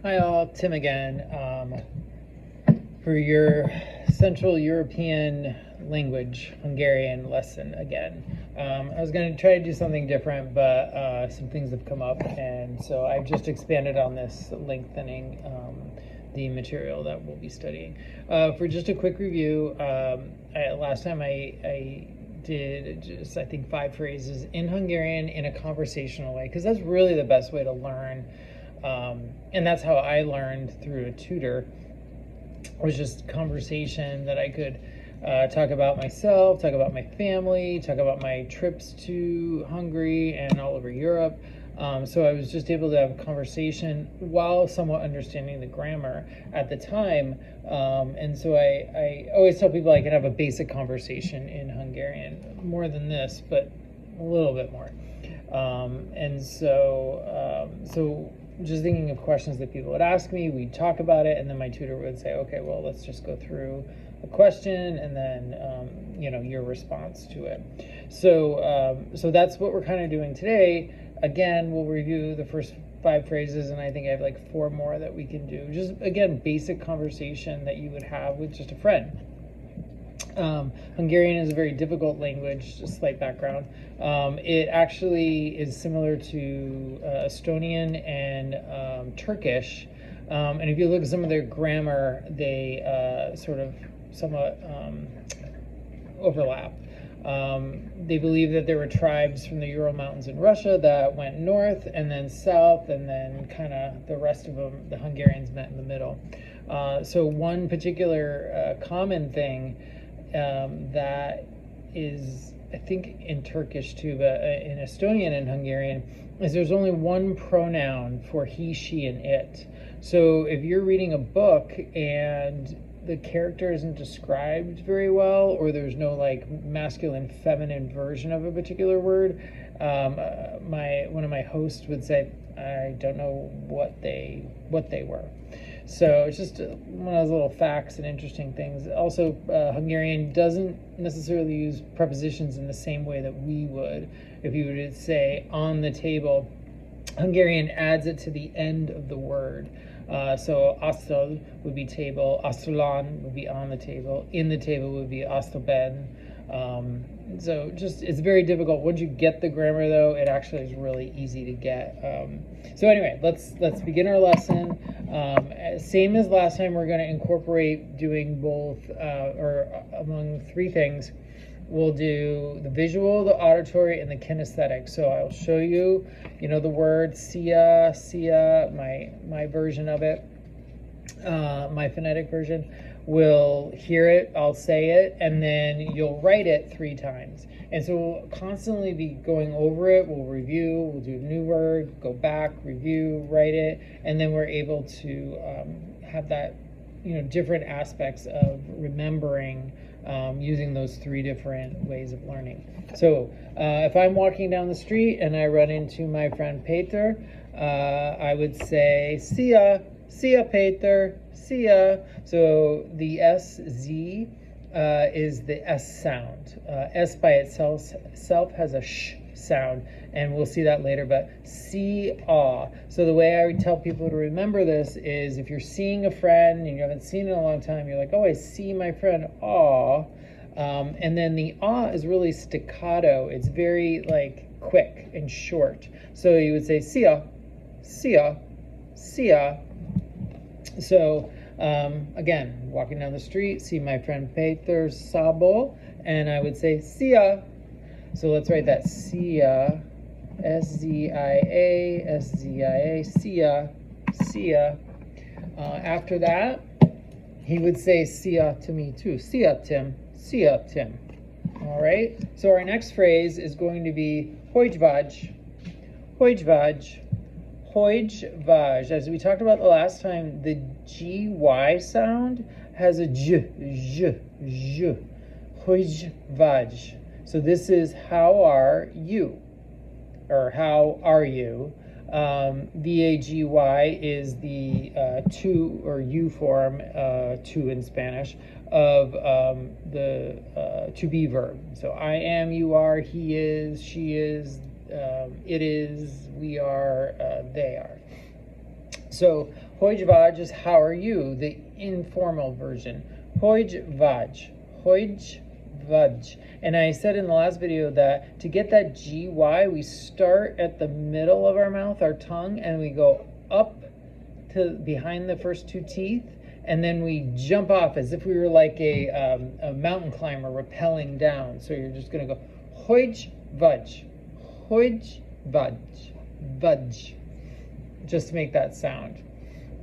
Hi all, Tim again, for your Central European language, Hungarian lesson again. I was going to try to do something different, but some things have come up, and so I've just expanded on this, lengthening the material that we'll be studying. For just a quick review, last time I did just, I think, 5 phrases in Hungarian in a conversational way, because that's really the best way to learn. And that's how I learned through a tutor. It was just conversation that I could talk about myself, talk about my family, talk about my trips to Hungary and all over Europe. So I was just able to have a conversation while somewhat understanding the grammar at the time. And so I always tell people I can have a basic conversation in Hungarian, more than this, but a little bit more. So just thinking of questions that people would ask me, we'd talk about it, and then my tutor would say, okay, well, let's just go through the question and then, your response to it. So that's what we're kind of doing today. Again, we'll review the first 5 phrases, and I think I have like 4 more that we can do. Just, again, basic conversation that you would have with just a friend. Hungarian is a very difficult language, just slight background. It actually is similar to Estonian and Turkish. And if you look at some of their grammar, they sort of somewhat overlap. They believe that there were tribes from the Ural Mountains in Russia that went north and then south, and then kind of the rest of them, the Hungarians, met in the middle. So one particular common thing that is, I think, in Turkish too, but in Estonian and Hungarian, is there's only one pronoun for he, she, and it. So if you're reading a book and the character isn't described very well, or there's no like masculine, feminine version of a particular word, one of my hosts would say, I don't know what they were. So it's just one of those little facts and interesting things. Also, Hungarian doesn't necessarily use prepositions in the same way that we would. If you were to say on the table, Hungarian adds it to the end of the word. So asztal would be table, asztalon would be on the table, in the table would be asztalben. So just, it's very difficult. Once you get the grammar, though, it actually is really easy to get. So anyway, let's begin our lesson. Same as last time, we're going to incorporate doing both, or among 3 things. We'll do the visual, the auditory, and the kinesthetic. So I'll show you, the word sia, my version of it, my phonetic version. We'll hear it, I'll say it, and then you'll write it 3 times. And so we'll constantly be going over it. We'll review, we'll do a new word, go back, review, write it, and then we're able to have that, different aspects of remembering using those 3 different ways of learning. So if I'm walking down the street and I run into my friend Peter, I would say, Sia, Peter, Sia. So the SZ is the S sound. S by itself has a sh sound, and we'll see that later, but see-ah. So the way I would tell people to remember this is, if you're seeing a friend and you haven't seen in a long time, you're like, oh, I see my friend, aw. And then the ah is really staccato. It's very like quick and short. So you would say sia, sia, sia. So again, walking down the street, see my friend Peter Sabo, and I would say sia. So let's write that, sia, S-Z-I-A, S-Z-I-A, sia, sia. After that, he would say sia to me too. Sia, Tim, sia, Tim. All right, so our next phrase is going to be hojvaj, hojvaj, hojvaj. As we talked about the last time, the G-Y sound has a j, hojvaj. So this is how are you, or how are you. V-A-G-Y is the to or you form, to in Spanish, of the to be verb. So I am, you are, he is, she is, it is, we are, they are. So Hogy vagy is how are you, the informal version. Hogy vagy. Hogy vagy. And I said in the last video that to get that GY, we start at the middle of our mouth, our tongue, and we go up to behind the first two teeth, and then we jump off as if we were like a mountain climber rappelling down. So you're just going to go hogy vagy. Hogy vagy. Vudge. Just to make that sound.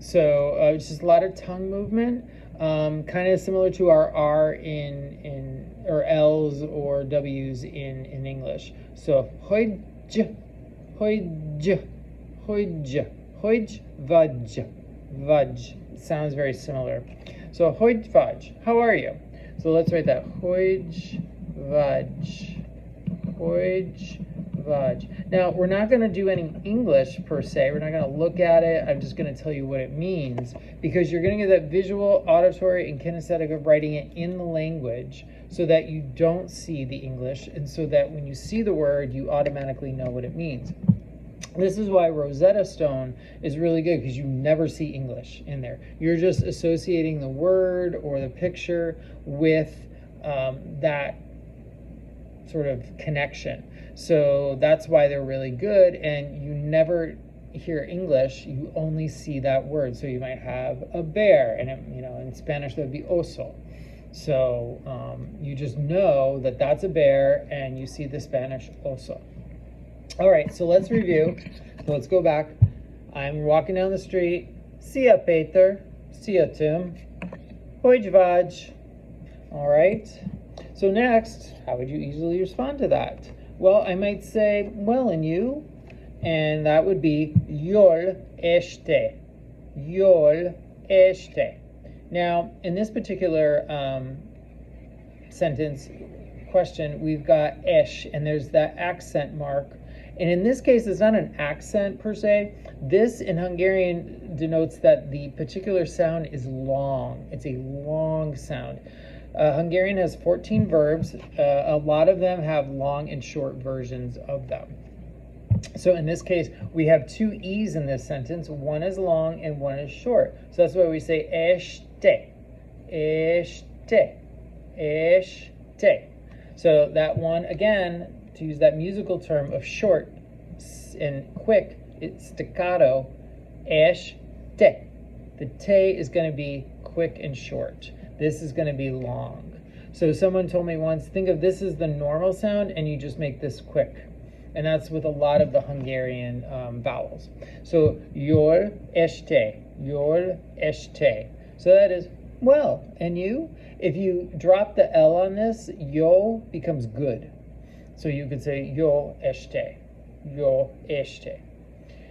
So it's just a lot of tongue movement, kind of similar to our R in or L's or W's in English. So hogy, hogy, hogy, hogy, vudge, vudge. Sounds very similar. So hogy vudge. How are you? So let's write that. Hogy vudge. Hogy vudge. Now, we're not going to do any English per se. We're not going to look at it. I'm just going to tell you what it means, because you're going to get that visual, auditory, and kinesthetic of writing it in the language so that you don't see the English, and so that when you see the word, you automatically know what it means. This is why Rosetta Stone is really good, because you never see English in there. You're just associating the word or the picture with that sort of connection. So that's why they're really good, and you never hear English, you only see that word. So you might have a bear, and in Spanish that would be oso. So you just know that that's a bear, and you see the Spanish oso. All right, so let's review. So let's go back. I'm walking down the street. See ya, Peter. See ya, Tim. Hogy vagy. All right. So next, how would you easily respond to that? Well, I might say, well, and you? And that would be jól este. Jól este. Now, in this particular sentence question, we've got esh, and there's that accent mark. And in this case, it's not an accent per se. This in Hungarian denotes that the particular sound is long. It's a long sound. Hungarian has 14 verbs. A lot of them have long and short versions of them. So in this case, we have two E's in this sentence. One is long and one is short. So that's why we say este, este, este. So that one, again, to use that musical term of short and quick, it's staccato, este. The te is going to be quick and short. This is going to be long. So someone told me once, think of this as the normal sound, and you just make this quick. And that's with a lot of the Hungarian vowels. So jól este, jól este. So that is, well, and you? If you drop the L on this, yo becomes good. So you could say jól este, jól este.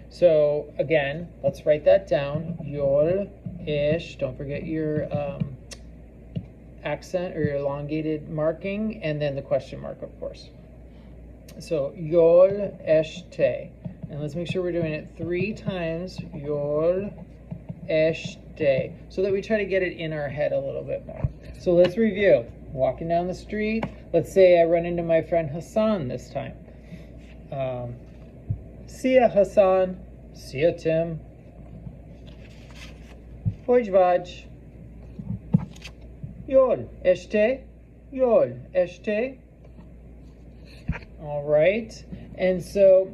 So again, let's write that down. Jól ish. Don't forget your accent or your elongated marking, and then the question mark, of course. So jól este, and let's make sure we're doing it 3 times. Jól este, so that we try to get it in our head a little bit more. So let's review. Walking down the street. Let's say I run into my friend Hassan this time. See ya, Hassan. See ya, Tim. Hogy vagy. Jól este. Jól este. All right. And so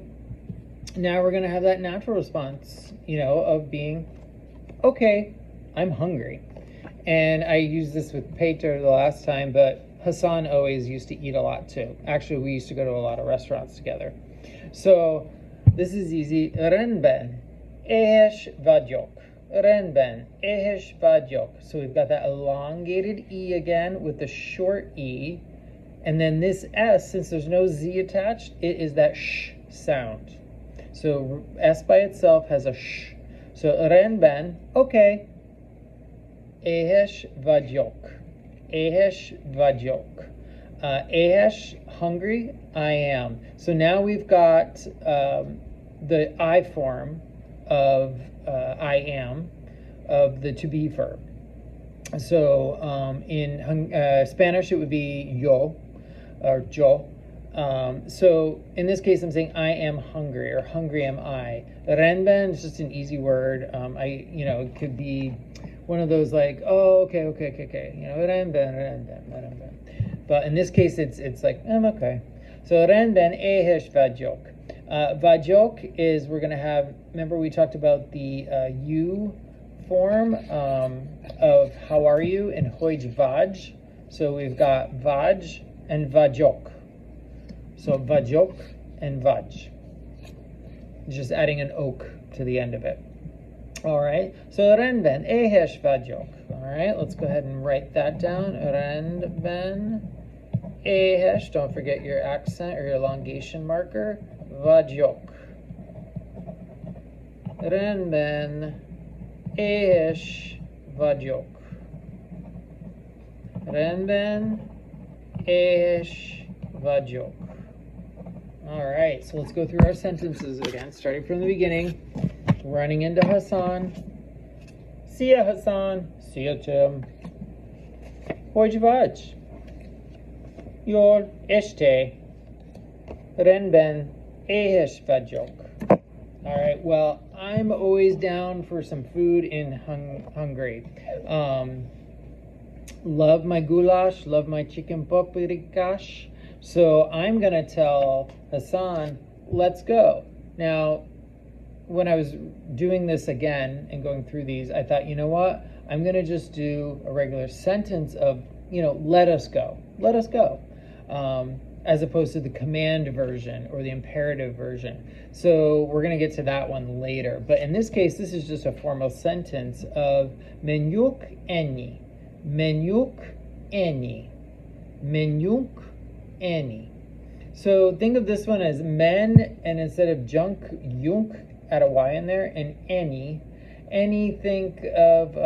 now we're going to have that natural response, of being, okay, I'm hungry. And I used this with Peter the last time, but Hassan always used to eat a lot too. Actually, we used to go to a lot of restaurants together. So this is easy. Rendben, éhes vagyok. Rendben, éhes vagyok. So we've got that elongated E again with the short E. And then this S, since there's no Z attached, it is that sh sound. So S by itself has a sh. So rendben, okay. Éhes vagyok. Éhes vagyok. Éhes, hungry, I am. So now we've got the I form of I am, of the to be verb. So in Spanish it would be yo, or yo. So in this case, I'm saying I am hungry, or hungry am I. Rendben is just an easy word. It could be one of those like, oh, okay. Rendben. But in this case, it's like, I'm okay. So rendben éhes vagyok. Vagyok is, we're going to have, remember we talked about the you form of how are you in hogy vagy. So we've got vagy and vagyok. So vagyok and vaj. Just adding an ok to the end of it. All right. So rendben éhes vagyok. All right. Let's go ahead and write that down. Rendben éhes. Don't forget your accent or your elongation marker. Vagyok. Rendben éhes vagyok. Rendben éhes vagyok. All right, so let's go through our sentences again, starting from the beginning. Running into Hassan. See ya, Hassan. See ya, Tim. Hogy vagy? Jól este. Rendben éhes vagyok. All right, well, I'm always down for some food in Hungary. Love my goulash, love my chicken paprikash. So I'm going to tell Hassan, let's go. Now, when I was doing this again and going through these, I thought, you know what? I'm going to just do a regular sentence of, let us go. Let us go. As opposed to the command version or the imperative version. So we're going to get to that one later. But in this case, this is just a formal sentence of menjuk ennyi. Menjuk ennyi. Menjuk ennyi. So think of this one as men, and instead of junk, yunk, add a y in there, and any. Any, think of,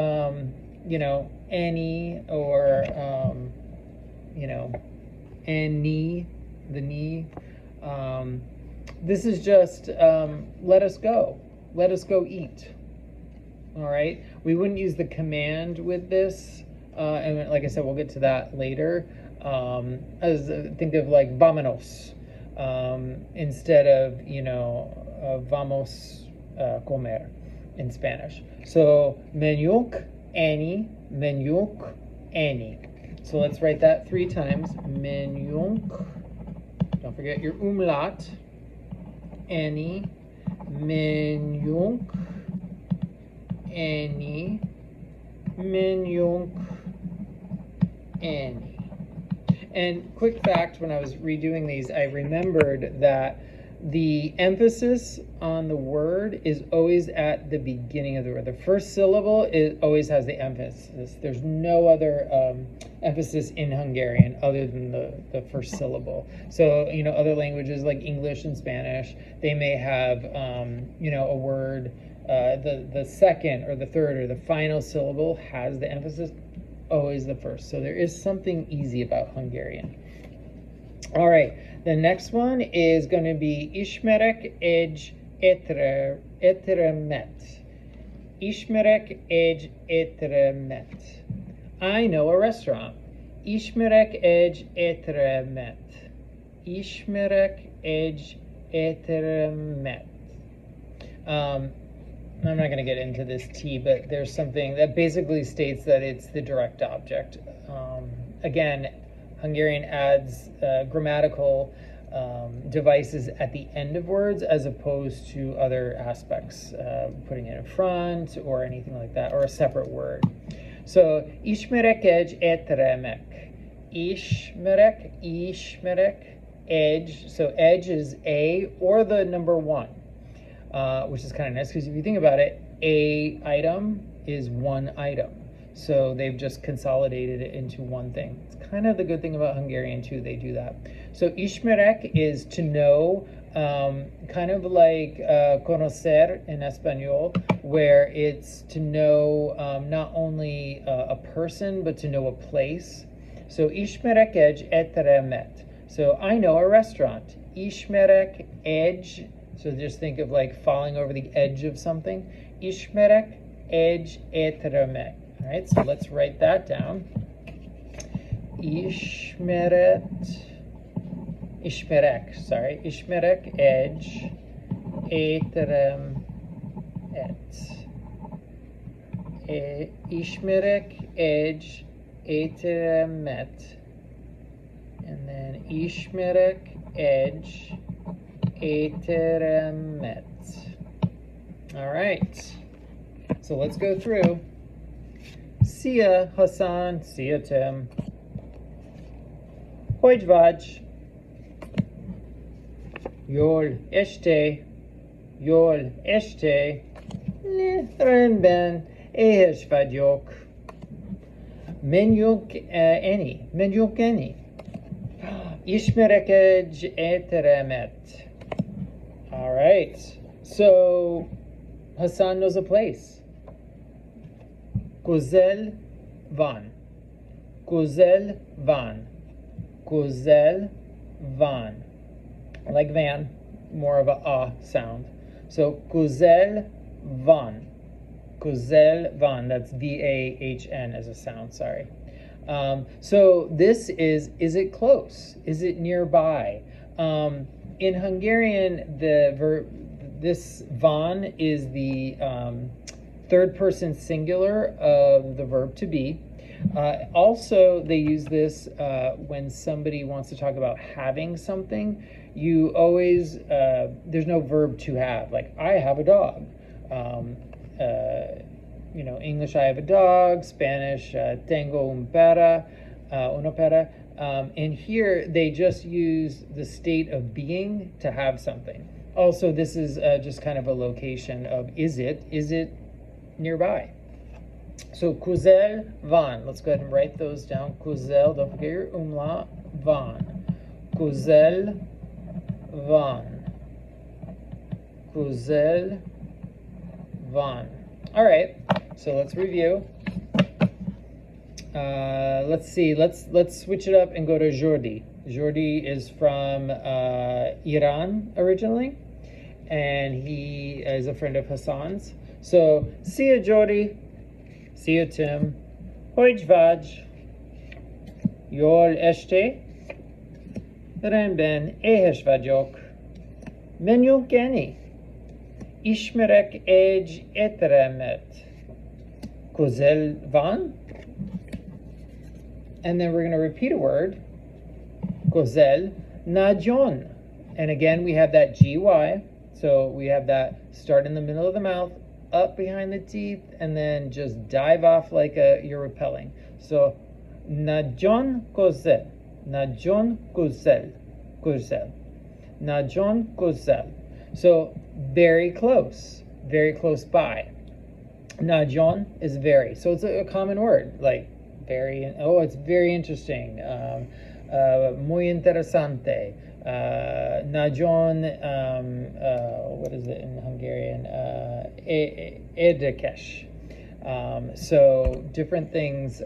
any, or, any, the knee. This is just, let us go. Let us go eat. All right. We wouldn't use the command with this. And like I said, we'll get to that later. Think of like vámonos instead of vamos comer in Spanish. So menjuk any, menjuk any. So let's write that 3 times. Menjuk. Don't forget your umlaut. Any. Menjuk. Any. Menjuk. Any. And quick fact, when I was redoing these, I remembered that the emphasis on the word is always at the beginning of the word. The first syllable always has the emphasis. There's no other emphasis in Hungarian other than the first syllable. So, other languages like English and Spanish, they may have, a word, the second or the third or the final syllable has the emphasis, always the first. So there is something easy about Hungarian. All right. The next one is going to be Ismerek egy éttermet. Ismerek egy éttermet. I know a restaurant. Ismerek egy éttermet. Ismerek egy éttermet. I'm not going to get into this T, but there's something that basically states that it's the direct object. Again, Hungarian adds grammatical devices at the end of words as opposed to other aspects, putting it in front or anything like that, or a separate word. So, ismerek egy éttermek. Ismerek, edge. So edge is a or the number 1, which is kind of nice because if you think about it, a item is one item. So they've just consolidated it into one thing. It's kind of the good thing about Hungarian too, they do that. So ismerek is to know, kind of like conocer in Espanol, where it's to know not only a person, but to know a place. So ismerek egy éttermet. So I know a restaurant. Ismerek egy. So just think of like falling over the edge of something. Ismerek egy éttermet. All right, so let's write that down. Ismeret İşmerek edge eterem et. İşmerek edge eteremet. And then İşmerek edge eteremet. All right. So let's go through. See ya, Hassan. See ya, Tim. Hojvaj. Yol eşte. Yol eşte. Ne ben eheş yok. Men yok eni. Men yok eni. İşmerekej eteremet. All right. So Hassan knows a place. Güzel van. Güzel van. Güzel van. Like van, more of a sound. So güzel van. Güzel van. That's V-A-H-N as a sound, sorry. So this is it close? Is it nearby? In Hungarian, the verb, this van is the third person singular of the verb to be. Also, they use this when somebody wants to talk about having something. You always, there's no verb to have, like I have a dog. English, I have a dog. Spanish, tengo una perra. And here, they just use the state of being to have something. Also, this is just kind of a location of is it nearby? So, kuzel van. Let's go ahead and write those down. Kuzel, don't forget your umlaut, van. Kuzel van. Kuzel van. All right, so let's review. Let's see. Let's switch it up and go to Jordi. Jordi is from Iran originally, and he is a friend of Hassan's. So, see ya, Jordi. See ya, Tim. Hojvaj. Yol eşte. Ben eheş vagyok. Men yok eni. İşmerek ej eteremet. Güzel van. And then we're going to repeat a word. Güzel najon. And again, we have that GY. So we have that start in the middle of the mouth, up behind the teeth, and then just dive off like you're repelling. So, najon güzel. Najon güzel. Güzel. Najon güzel. So, very close by. Najon is very. So it's a common word, like very. Oh, it's very interesting. Muy interesante. Najon, what is it in Hungarian? Érdekes. So different things,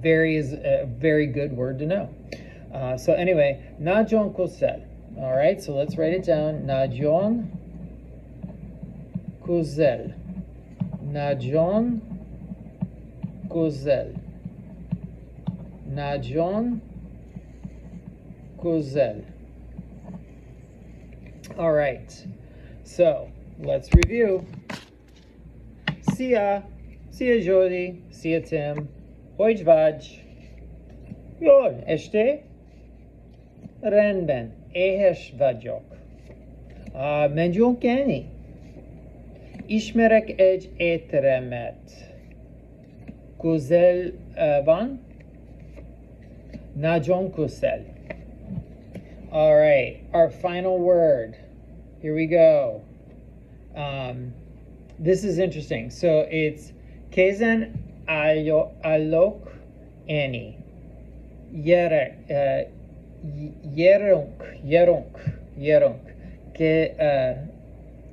very is a very good word to know. So anyway, najon kusel. All right, so let's write it down. Najon kusel. Najon kusel. Najon kusel. All right, so let's review. See ya Jordi. See ya Tim. Hojvaj. Yol eşte. Rendben. Eheş vagyok. Men yok eni. İşmerek ej eteremet. Güzel van. Najon kusel. All right, our final word. Here we go. This is interesting. So it's kezen alok eni. Yerunk.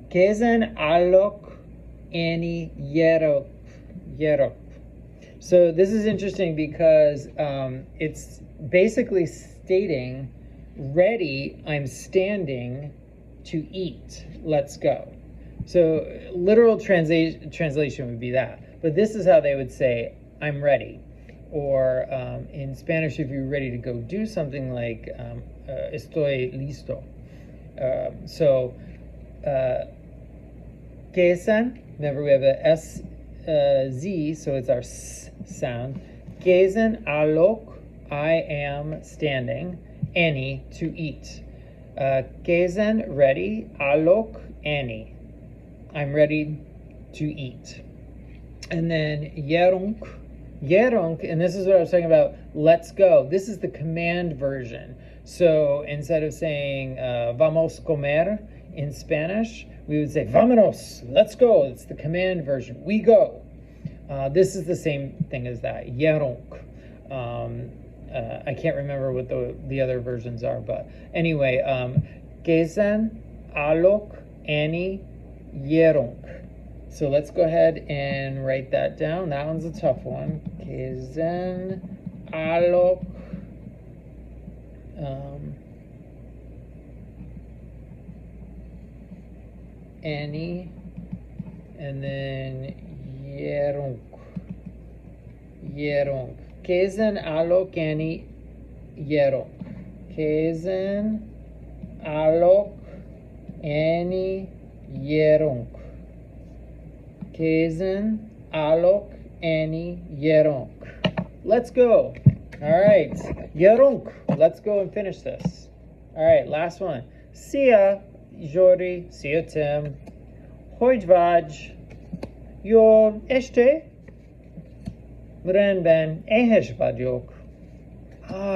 Kezen alok eni yerok. So this is interesting because it's basically stating, ready, I'm standing to eat, let's go. So literal translation would be that. But this is how they would say, I'm ready. Or in Spanish, if you're ready to go do something, like estoy listo. Gesen, remember we have a S, Z, so it's our S sound. Gesen alok, I am standing. Any, to eat. Gesen, ready. Alok, any, I'm ready to eat. And then yerunk, and this is what I was talking about, let's go. This is the command version. So instead of saying vamos comer in Spanish, we would say vámonos, let's go. It's the command version, we go. This is the same thing as that, yerunk. I can't remember what the other versions are, but anyway, Gezen, alok, any, yerunk. So let's go ahead and write that down. That one's a tough one. Gezen, alok, any, and then yerunk. Gezen, alok, any, yerunk. Gezen, alok, any, yerunk. Gezen, alok, any, yerunk. Let's go. All right, yerunk. Let's go and finish this. All right, last one. See ya, Jori. See ya, Tim. Hojdvaj. Yo este. Rendben. Ehhez vagyok.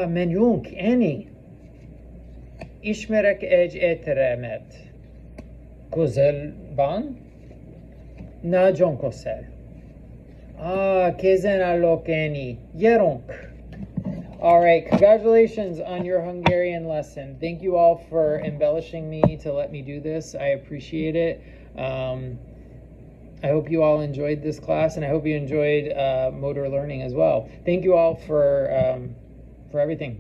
Menjünk, Eni. Ismerek egy éttermet. Közelben? Nagyon közel. Kézen állok, Eni. Gyerünk. All right, congratulations on your Hungarian lesson. Thank you all for embellishing me to let me do this. I appreciate it. I hope you all enjoyed this class, and I hope you enjoyed motor learning as well. Thank you all for everything.